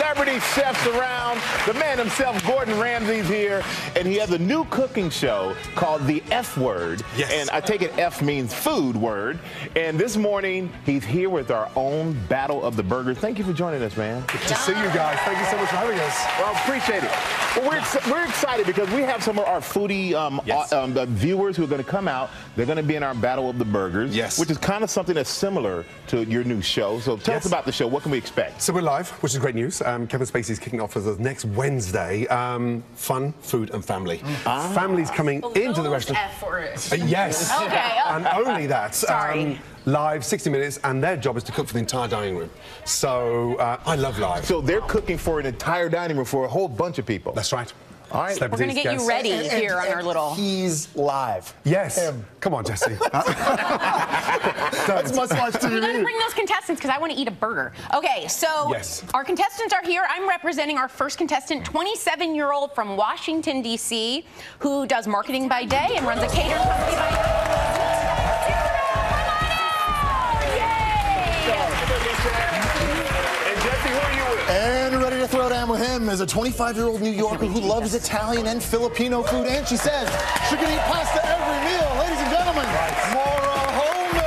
celebrity chefs around. The man himself, Gordon Ramsay's here, and he has a new cooking show called The F Word. Yes. And I take it F means food word. And this morning, he's here with our own Battle of the Burgers. Thank you for joining us, man. Good to see you guys. Thank you so much for having us. Well, appreciate it. Well, we're excited because we have some of our foodie viewers who are going to come out. They're going to be in our Battle of the Burgers, which is kind of something that's similar to your new show. So tell us about the show. What can we expect? So we're live, which is great news. Kevin Spacey's kicking off as of next Wednesday. Fun, food, and family. Family's coming into the restaurant. F word. Yes. Okay. And only that. Sorry. Live, 60 minutes, and their job is to cook for the entire dining room. So I love live. So they're cooking for an entire dining room for a whole bunch of people. That's right. All right. We're going to get you ready here on our little... He's live. Yes. Come on, Jesse. That's much watch TV. We got to bring those contestants because I want to eat a burger. Okay, so our contestants are here. I'm representing our first contestant, 27-year-old from Washington, D.C., who does marketing by day and runs a catering company by night. And ready to throw down with him is a 25-year-old New Yorker who loves Italian and Filipino food, and she says she can eat pasta every meal. Ladies and gentlemen, Maura Holman.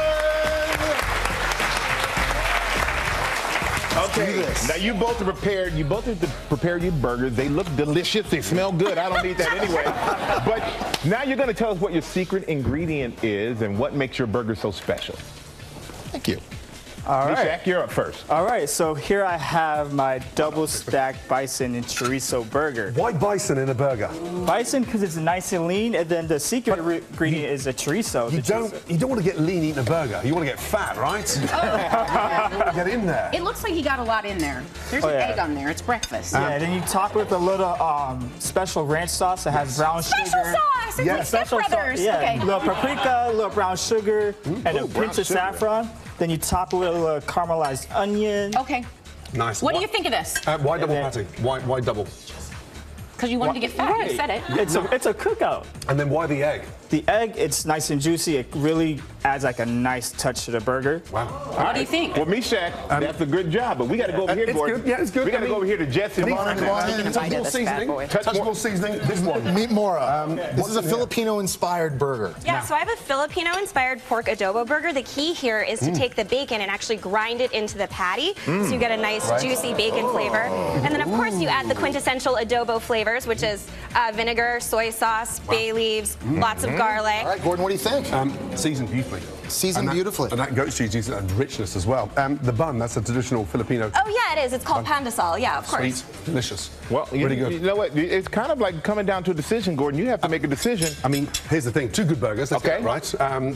Okay, now you both are prepared. You both have prepared your burgers. They look delicious. They smell good. I don't need that anyway. But now you're going to tell us what your secret ingredient is and what makes your burger so special. Thank you. All right. Shaq, you're up first. All right, so here I have my double-stacked bison and chorizo burger. Why bison in a burger? Bison because it's nice and lean, and then the secret ingredient is a chorizo. You don't want to get lean eating a burger. You want to get fat, right? Get in there. It looks like you got a lot in there. There's an egg on there. It's breakfast. Yeah, and then you top it with a little special ranch sauce that has brown sugar. Special sauce! It's like Step Brothers. Yeah, Okay. a little paprika, a little brown sugar, and a pinch of saffron. Then you top it with a little caramelized onion. Okay. Nice. What do you think of this? Why double patty? Why double? Because you wanted to get fat. Right. You said it. It's a cookout. And then why the egg? The egg, it's nice and juicy. It really adds like a nice touch to the burger. Wow. What do you think? Well, Meshach, that's a good job, but we got to go over here, Gordon. Good. Yeah, it's good. We got to go over here to Jesse. Come on, Touch more seasoning. Touch more seasoning. This one. Meet Maura. This is a Filipino-inspired burger. Yeah, so I have a Filipino-inspired pork adobo burger. The key here is to take the bacon and actually grind it into the patty, so you get a nice juicy bacon flavor. And then, of course, you add the quintessential adobo flavors, which is vinegar, soy sauce, bay leaves, lots of garlic. All right, Gordon, what do you think? Seasoned beautifully. Seasoned beautifully. And that goat cheese is a richness as well. The bun, that's a traditional Filipino. Oh, yeah, it is. It's called pandesal. Yeah, of course. Sweet, delicious. Well, really good. You know what? It's kind of like coming down to a decision, Gordon. You have to make a decision. I mean, here's the thing. Two good burgers. Let's get it right.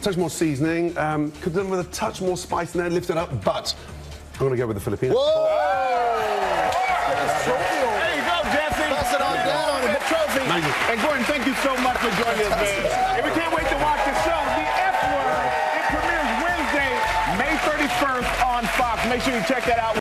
Touch more seasoning. Could do them with a touch more spice in there, lift it up. But I'm going to go with the Filipino. Whoa! There you go, Jesse. Pass it on down. The trophy. And Gordon, thank you so much for joining us, man. And we can't wait to watch the show, The F Word. It premieres Wednesday, May 31st on Fox. Make sure you check that out.